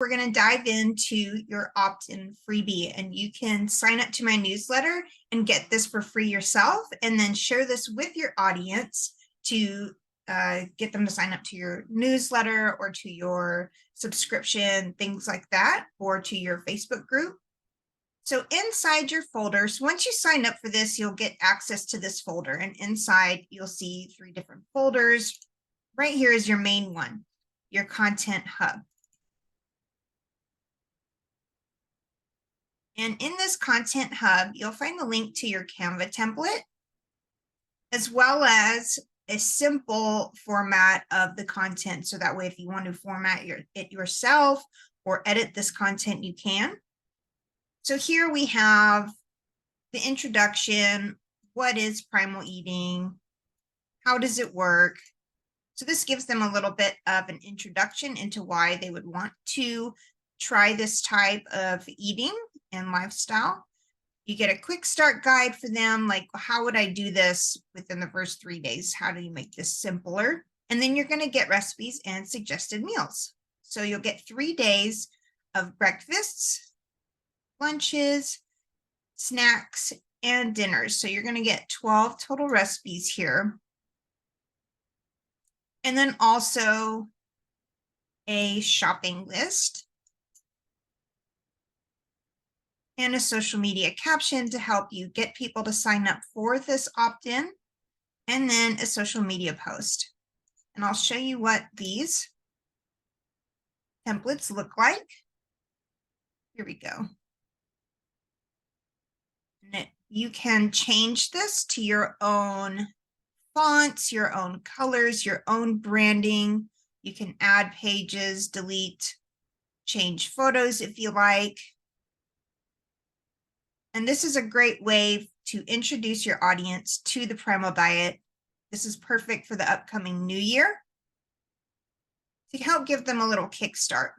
we're going to dive into your opt-in freebie, and you can sign up to my newsletter and get this for free yourself, and then share this with your audience to get them to sign up to your newsletter or to your subscription, things like that, or to your Facebook group. So inside your folders, once you sign up for this, you'll get access to this folder, and inside you'll see 3 different folders. Right here is your main one, your content hub. And in this content hub, you'll find the link to your Canva template, as well as a simple format of the content. So that way, if you want to format it yourself or edit this content, you can. So here we have the introduction. What is primal eating? How does it work? So this gives them a little bit of an introduction into why they would want to try this type of eating and lifestyle. You get a quick start guide for them, like how would I do this within the first 3 days? How do you make this simpler? And then you're going to get recipes and suggested meals. So you'll get 3 days of breakfasts, lunches, snacks, and dinners. So you're going to get 12 total recipes here. And then also a shopping list and a social media caption to help you get people to sign up for this opt-in, and then a social media post. And I'll show you what these templates look like. Here we go. And you can change this to your own fonts, your own colors, your own branding. You can add pages, delete, change photos if you like. And this is a great way to introduce your audience to the Primal diet. This is perfect for the upcoming new year to help give them a little kickstart.